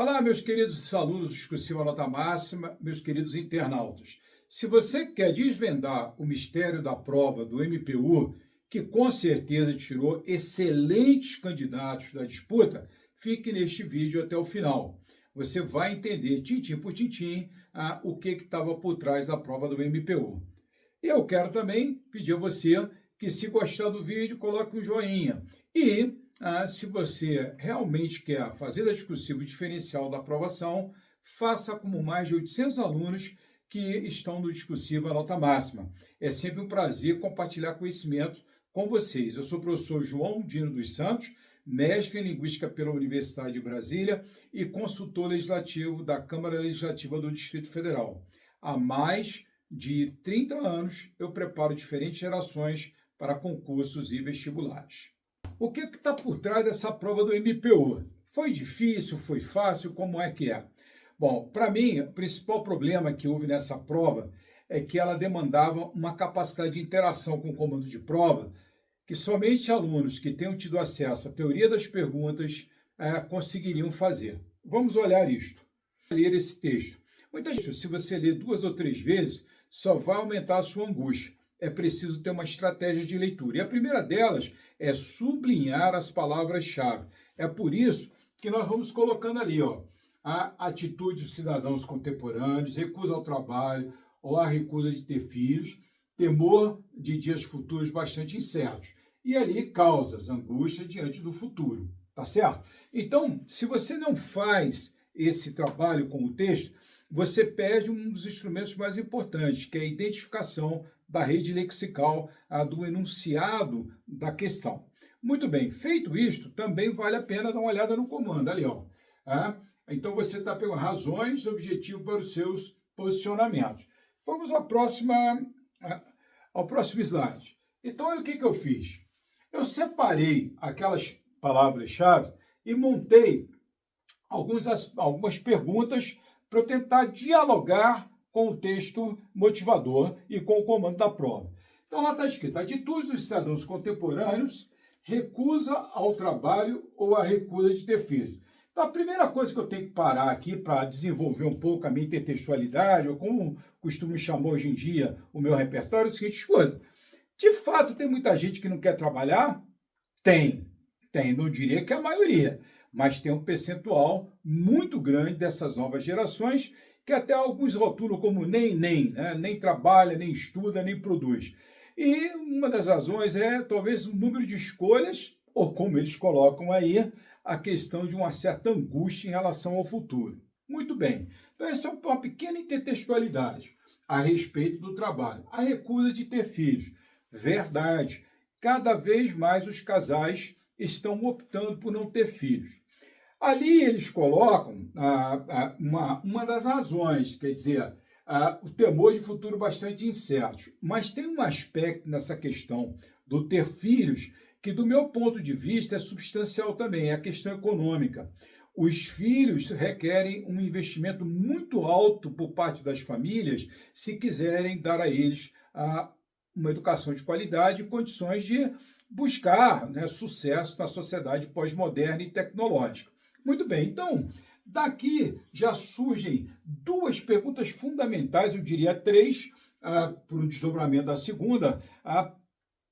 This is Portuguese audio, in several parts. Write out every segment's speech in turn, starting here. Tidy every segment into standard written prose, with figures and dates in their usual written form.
Olá, meus queridos alunos do Discursiva Nota Máxima, meus queridos internautas. Se você quer desvendar o mistério da prova do MPU, que com certeza tirou excelentes candidatos da disputa, fique neste vídeo até o final. Você vai entender, tintim por tintim, o que estava por trás da prova do MPU. E eu quero também pedir a você que, se gostar do vídeo, coloque um joinha. E se você realmente quer fazer da discursiva o diferencial da aprovação, faça como mais de 800 alunos que estão no Discursiva Nota Máxima. É sempre um prazer compartilhar conhecimento com vocês. Eu sou o professor João Dino dos Santos, mestre em Linguística pela Universidade de Brasília e consultor legislativo da Câmara Legislativa do Distrito Federal. Há mais de 30 anos, eu preparo diferentes gerações para concursos e vestibulares. O que está por trás dessa prova do MPU? Foi difícil? Foi fácil? Como é que é? Bom, para mim, o principal problema que houve nessa prova é que ela demandava uma capacidade de interação com o comando de prova que somente alunos que tenham tido acesso à teoria das perguntas conseguiriam fazer. Vamos olhar isto. Ler esse texto. Muitas vezes, se você ler 2 ou 3 vezes, só vai aumentar a sua angústia. É preciso ter uma estratégia de leitura. E a primeira delas é sublinhar as palavras-chave. É por isso que nós vamos colocando ali, a atitude dos cidadãos contemporâneos, recusa ao trabalho ou a recusa de ter filhos, temor de dias futuros bastante incertos. E ali causas, angústia diante do futuro, tá certo? Então, se você não faz esse trabalho com o texto, você perde um dos instrumentos mais importantes, que é a identificação da rede lexical, do enunciado da questão. Muito bem, feito isto, também vale a pena dar uma olhada no comando ali, Então você está pegando razões, objetivo para os seus posicionamentos. Vamos ao próximo slide. Então, olha o que eu fiz. Eu separei aquelas palavras-chave e montei algumas perguntas para eu tentar dialogar com o texto motivador e com o comando da prova. Então, lá está escrito: atitudes dos cidadãos contemporâneos, recusa ao trabalho ou a recusa de ter filhos. Então, a primeira coisa que eu tenho que parar aqui para desenvolver um pouco a minha intertextualidade, ou como costumo chamar hoje em dia o meu repertório, é a seguinte coisa: de fato, tem muita gente que não quer trabalhar? Tem, não diria que é a maioria, mas tem um percentual muito grande dessas novas gerações que até alguns rotulam como nem trabalha, nem estuda, nem produz. E uma das razões é talvez o número de escolhas, ou como eles colocam aí, a questão de uma certa angústia em relação ao futuro. Muito bem, então essa é uma pequena intertextualidade a respeito do trabalho. A recusa de ter filhos. Verdade, cada vez mais os casais estão optando por não ter filhos. Ali eles colocam uma das razões, quer dizer, o temor de futuro bastante incerto. Mas tem um aspecto nessa questão do ter filhos que, do meu ponto de vista, é substancial também, é a questão econômica. Os filhos requerem um investimento muito alto por parte das famílias se quiserem dar a eles uma educação de qualidade e condições de buscar sucesso na sociedade pós-moderna e tecnológica. Muito bem, então, daqui já surgem 2 perguntas fundamentais, eu diria 3, por um desdobramento da segunda,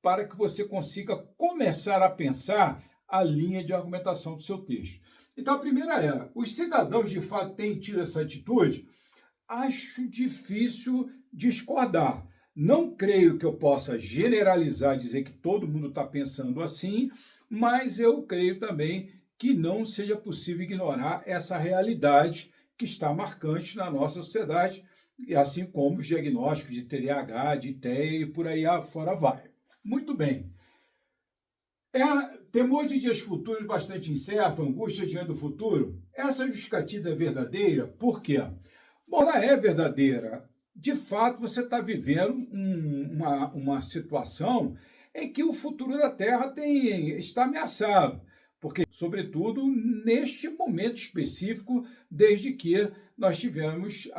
para que você consiga começar a pensar a linha de argumentação do seu texto. Então, a primeira é: os cidadãos de fato têm tido essa atitude? Acho difícil discordar. Não creio que eu possa generalizar e dizer que todo mundo está pensando assim, mas eu creio também que não seja possível ignorar essa realidade que está marcante na nossa sociedade, assim como os diagnósticos de TDAH, de TEA e por aí afora vai. Muito bem. Temor de dias futuros bastante incerto, angústia diante do futuro. Essa justificativa é verdadeira? Por quê? Bom, ela é verdadeira. De fato, você está vivendo uma situação em que o futuro da Terra está ameaçado. Porque, sobretudo, neste momento específico, desde que nós tivemos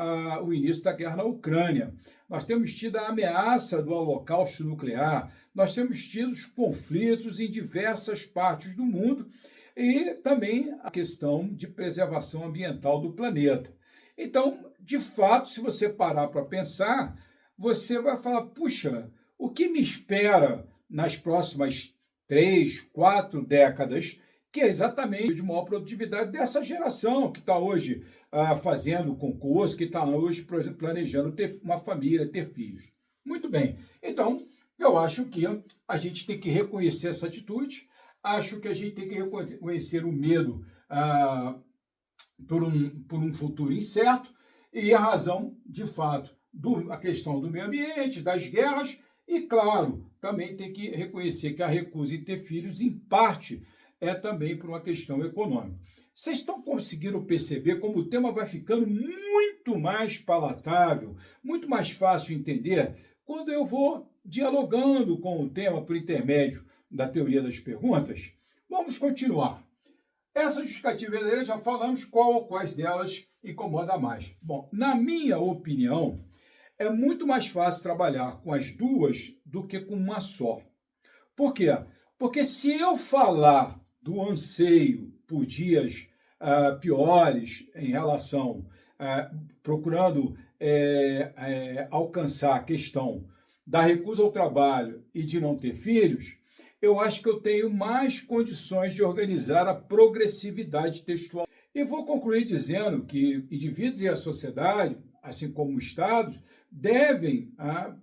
o início da guerra na Ucrânia. Nós temos tido a ameaça do holocausto nuclear, nós temos tido conflitos em diversas partes do mundo, e também a questão de preservação ambiental do planeta. Então, de fato, se você parar para pensar, você vai falar: puxa, o que me espera nas próximas 3, 4 décadas, que é exatamente de maior produtividade dessa geração que está hoje fazendo concurso, que está hoje planejando ter uma família, ter filhos. Muito bem. Então, eu acho que a gente tem que reconhecer essa atitude, acho que a gente tem que reconhecer o medo por um futuro incerto e a razão, de fato, a questão do meio ambiente, das guerras e, claro, também tem que reconhecer que a recusa em ter filhos, em parte, é também por uma questão econômica. Vocês estão conseguindo perceber como o tema vai ficando muito mais palatável, muito mais fácil de entender quando eu vou dialogando com o tema por intermédio da teoria das perguntas? Vamos continuar. Essa justificativa dele, já falamos qual ou quais delas incomoda mais. Bom, na minha opinião, é muito mais fácil trabalhar com as duas do que com uma só. Por quê? Porque se eu falar do anseio por dias piores em relação, procurando alcançar a questão da recusa ao trabalho e de não ter filhos, eu acho que eu tenho mais condições de organizar a progressividade textual. E vou concluir dizendo que indivíduos e a sociedade, assim como o Estado, devem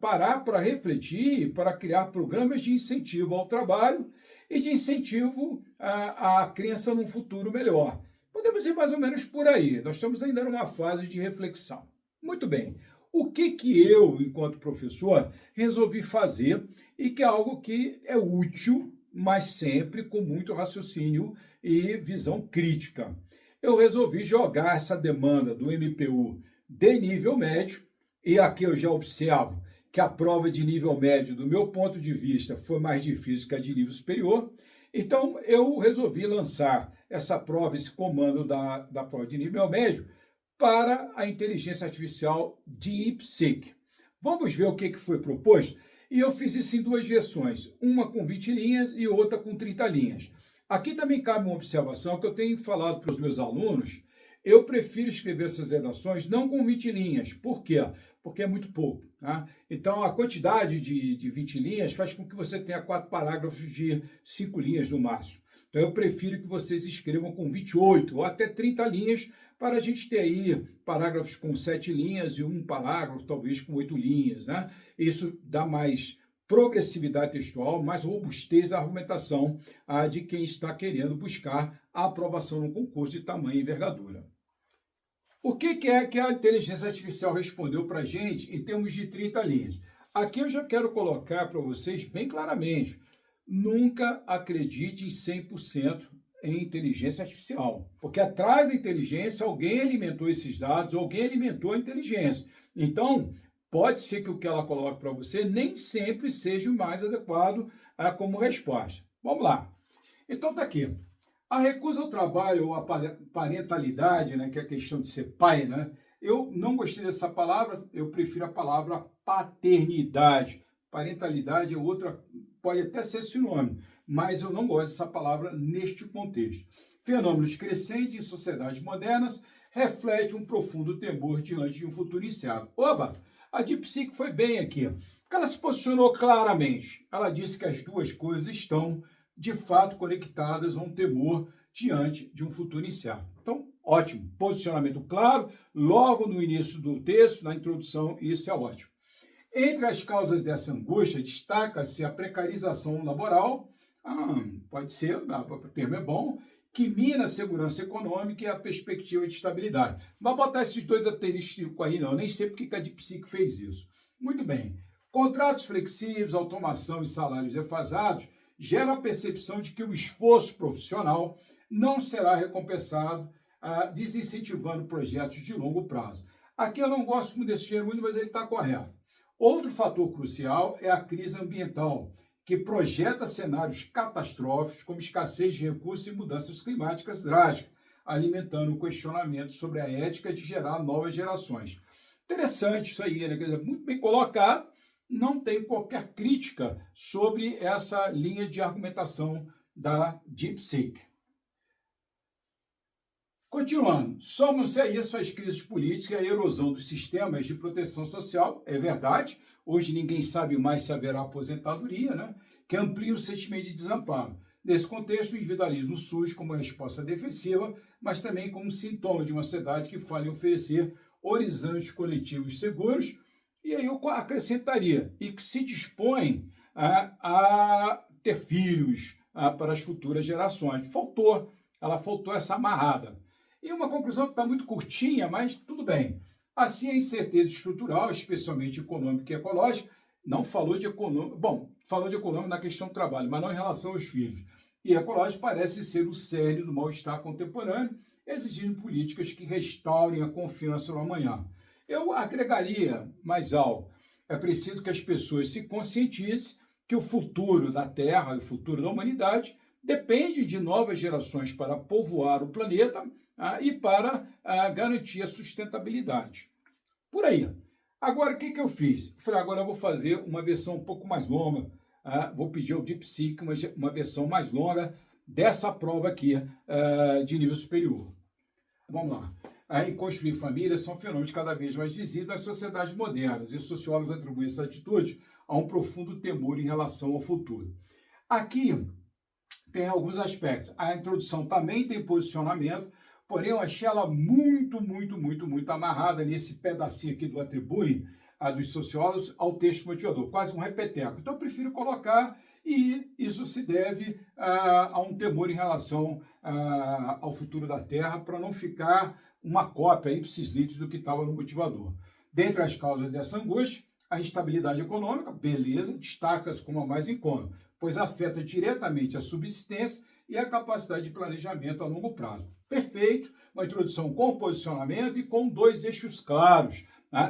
parar para refletir, para criar programas de incentivo ao trabalho e de incentivo à crença num futuro melhor. Podemos ir mais ou menos por aí. Nós estamos ainda numa fase de reflexão. Muito bem. O que eu, enquanto professor, resolvi fazer e que é algo que é útil, mas sempre com muito raciocínio e visão crítica. Eu resolvi jogar essa demanda do MPU de nível médio, e aqui eu já observo que a prova de nível médio, do meu ponto de vista, foi mais difícil que a de nível superior. Então, eu resolvi lançar essa prova, esse comando da prova de nível médio, para a inteligência artificial DeepSeek. Vamos ver o que foi proposto? E eu fiz isso em duas versões, uma com 20 linhas e outra com 30 linhas. Aqui também cabe uma observação que eu tenho falado para os meus alunos. Eu prefiro escrever essas redações não com 20 linhas. Por quê? Porque é muito pouco. Tá? Então, a quantidade de 20 linhas faz com que você tenha 4 parágrafos de 5 linhas no máximo. Então, eu prefiro que vocês escrevam com 28 ou até 30 linhas, para a gente ter aí parágrafos com 7 linhas e um parágrafo, talvez, com 8 linhas. Né? Isso dá mais progressividade textual, mais robustez à argumentação de quem está querendo buscar a aprovação no concurso de tamanho e envergadura. O que é que a inteligência artificial respondeu para a gente em termos de 30 linhas? Aqui eu já quero colocar para vocês bem claramente: nunca acredite em 100% em inteligência artificial, porque atrás da inteligência alguém alimentou esses dados, alguém alimentou a inteligência. Então, pode ser que o que ela coloque para você nem sempre seja o mais adequado como resposta. Vamos lá. Então, está aqui. A recusa ao trabalho ou a parentalidade, né, que é a questão de ser pai, né? Eu não gostei dessa palavra, eu prefiro a palavra paternidade. Parentalidade é outra, pode até ser sinônimo, mas eu não gosto dessa palavra neste contexto. Fenômenos crescentes em sociedades modernas reflete um profundo temor diante de um futuro incerto. Oba! A DeepSeek foi bem aqui, porque ela se posicionou claramente. Ela disse que as duas coisas estão, de fato, conectadas a um temor diante de um futuro incerto. Então, ótimo. Posicionamento claro, logo no início do texto, na introdução, isso é ótimo. Entre as causas dessa angústia, destaca-se a precarização laboral, pode ser, o termo é bom, que mina a segurança econômica e a perspectiva de estabilidade. Não vai botar esses dois asteriscos aí, não. Nem sei porque a DeepSeek fez isso. Muito bem. Contratos flexíveis, automação e salários defasados geram a percepção de que o esforço profissional não será recompensado, desincentivando projetos de longo prazo. Aqui eu não gosto muito desse gerúndio, mas ele está correto. Outro fator crucial é a crise ambiental, que projeta cenários catastróficos como escassez de recursos e mudanças climáticas drásticas, alimentando o questionamento sobre a ética de gerar novas gerações. Interessante isso aí, né? Quer dizer, muito bem colocado, não tem qualquer crítica sobre essa linha de argumentação da DeepSeek. Continuando, somam-se a isso as crises políticas e a erosão dos sistemas de proteção social, é verdade, hoje ninguém sabe mais se haverá aposentadoria, né? Que amplia o sentimento de desamparo. Nesse contexto, o individualismo surge como resposta defensiva, mas também como sintoma de uma sociedade que falha em oferecer horizontes coletivos seguros, e aí eu acrescentaria, e que se dispõe a ter filhos para as futuras gerações. Ela faltou essa amarrada. E uma conclusão que está muito curtinha, mas tudo bem. Assim, a incerteza estrutural, especialmente econômica e ecológica, não falou de econômico, bom, falou de econômico na questão do trabalho, mas não em relação aos filhos. E ecológico parece ser o cerne do mal-estar contemporâneo, exigindo políticas que restaurem a confiança no amanhã. Eu agregaria mais algo. É preciso que as pessoas se conscientizem que o futuro da Terra e o futuro da humanidade depende de novas gerações para povoar o planeta e para garantir a sustentabilidade. Por aí. Agora, o que eu fiz? Eu falei, agora eu vou fazer uma versão um pouco mais longa, vou pedir ao DeepSeek uma versão mais longa dessa prova aqui de nível superior. Vamos lá. Em construir famílias são fenômenos cada vez mais visíveis nas sociedades modernas, e sociólogos atribuem essa atitude a um profundo temor em relação ao futuro. Aqui tem alguns aspectos. A introdução também tem posicionamento, porém eu achei ela muito amarrada nesse pedacinho aqui do atribui dos sociólogos ao texto motivador, quase um repeteco. Então eu prefiro colocar, e isso se deve a um temor em relação ao futuro da Terra, para não ficar uma cópia ipsis litteris do que estava no motivador. Dentre as causas dessa angústia, a instabilidade econômica, beleza, destaca-se como a mais incômoda, pois afeta diretamente a subsistência e a capacidade de planejamento a longo prazo. Perfeito, uma introdução com posicionamento e com dois eixos claros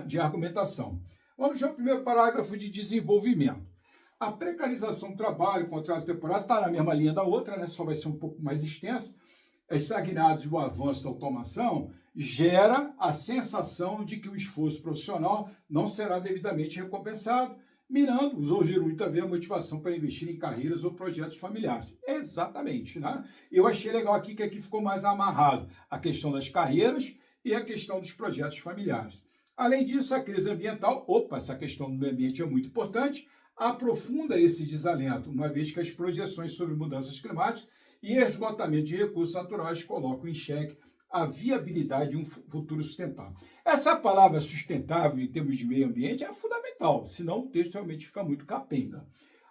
de argumentação. Vamos ao primeiro parágrafo de desenvolvimento. A precarização do trabalho, contrato temporário, está na mesma linha da outra, né? Só vai ser um pouco mais extensa. Estagnados do avanço da automação, gera a sensação de que o esforço profissional não será devidamente recompensado, mirando, os ouviram muito a ver a motivação para investir em carreiras ou projetos familiares. Exatamente, né? Eu achei legal aqui que aqui ficou mais amarrado a questão das carreiras e a questão dos projetos familiares. Além disso, a crise ambiental, essa questão do meio ambiente é muito importante, aprofunda esse desalento, uma vez que as projeções sobre mudanças climáticas e esgotamento de recursos naturais colocam em xeque a viabilidade de um futuro sustentável. Essa palavra sustentável em termos de meio ambiente é fundamental, senão o texto realmente fica muito capenga.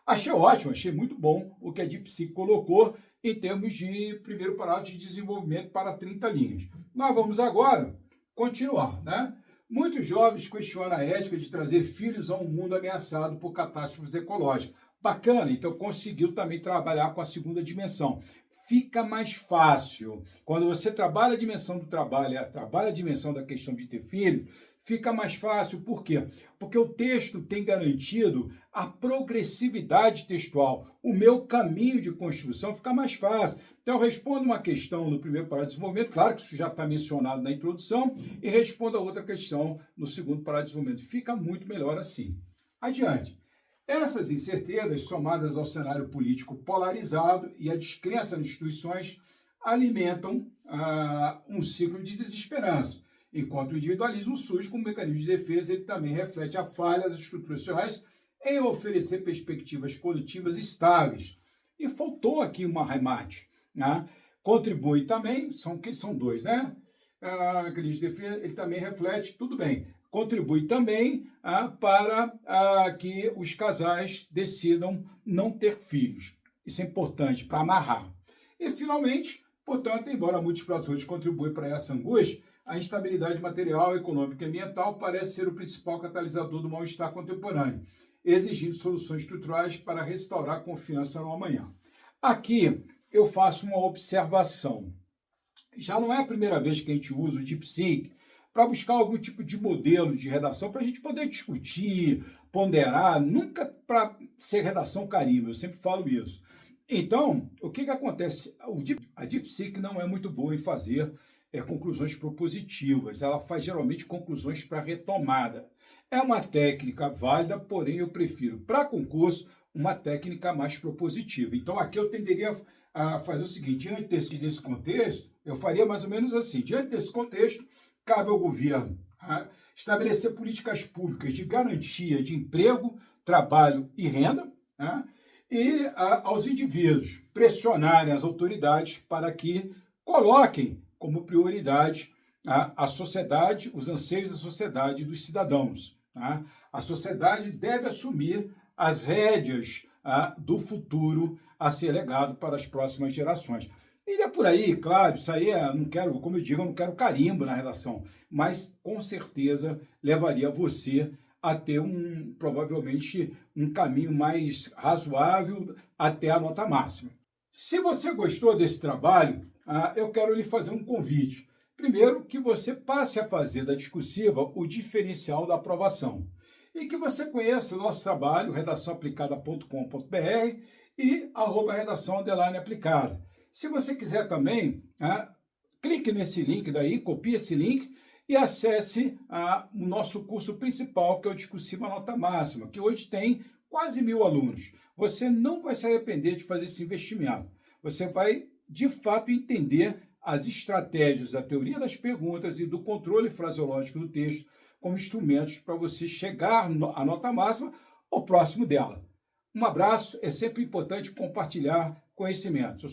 Achei ótimo, achei muito bom o que a DeepSeek colocou em termos de primeiro parágrafo de desenvolvimento para 30 linhas. Nós vamos agora continuar, né? Muitos jovens questionam a ética de trazer filhos a um mundo ameaçado por catástrofes ecológicas. Bacana, então conseguiu também trabalhar com a segunda dimensão. Fica mais fácil. Quando você trabalha a dimensão do trabalho, trabalha a dimensão da questão de ter filhos, fica mais fácil. Por quê? Porque o texto tem garantido a progressividade textual. O meu caminho de construção fica mais fácil. Então, eu respondo uma questão no primeiro parágrafo de desenvolvimento, claro que isso já está mencionado na introdução, e respondo a outra questão no segundo parágrafo de desenvolvimento. Fica muito melhor assim. Adiante. Essas incertezas, somadas ao cenário político polarizado e à descrença nas instituições, alimentam um ciclo de desesperança. Enquanto o individualismo surge como mecanismo de defesa, ele também reflete a falha das estruturas sociais em oferecer perspectivas coletivas estáveis. E faltou aqui um arremate. Né? Contribui também, são dois, né? Mecanismo de defesa, ele também reflete, tudo bem, contribui também para que os casais decidam não ter filhos. Isso é importante para amarrar. E, finalmente, portanto, embora muitos fatores contribuam para essa angústia, a instabilidade material, econômica e ambiental parece ser o principal catalisador do mal-estar contemporâneo, exigindo soluções estruturais para restaurar a confiança no amanhã. Aqui eu faço uma observação. Já não é a primeira vez que a gente usa o DeepSeek para buscar algum tipo de modelo de redação para a gente poder discutir, ponderar, nunca para ser redação carimbo, eu sempre falo isso. Então, o que acontece? A DeepSeek não é muito boa em fazer conclusões propositivas, ela faz geralmente conclusões para retomada. É uma técnica válida, porém eu prefiro, para concurso, uma técnica mais propositiva. Então, aqui eu tenderia a fazer o seguinte, antes desse contexto, Eu faria mais ou menos assim. Diante desse contexto, cabe ao governo estabelecer políticas públicas de garantia de emprego, trabalho e renda, e aos indivíduos pressionarem as autoridades para que coloquem como prioridade a sociedade, os anseios da sociedade e dos cidadãos. A sociedade deve assumir as rédeas do futuro a ser legado para as próximas gerações. E é por aí, claro, isso aí não quero, como eu digo, eu não quero carimbo na redação, mas com certeza levaria você a ter provavelmente um caminho mais razoável até a nota máxima. Se você gostou desse trabalho, eu quero lhe fazer um convite. Primeiro, que você passe a fazer da discursiva o diferencial da aprovação e que você conheça o nosso trabalho, redaçãoaplicada.com.br e @redação_aplicada. Se você quiser também, clique nesse link daí, copie esse link e acesse o nosso curso principal, que é o Discursiva Nota Máxima, que hoje tem quase 1.000 alunos. Você não vai se arrepender de fazer esse investimento. Você vai, de fato, entender as estratégias da teoria das perguntas e do controle fraseológico do texto como instrumentos para você chegar à nota máxima ou próximo dela. Um abraço, é sempre importante compartilhar conhecimentos.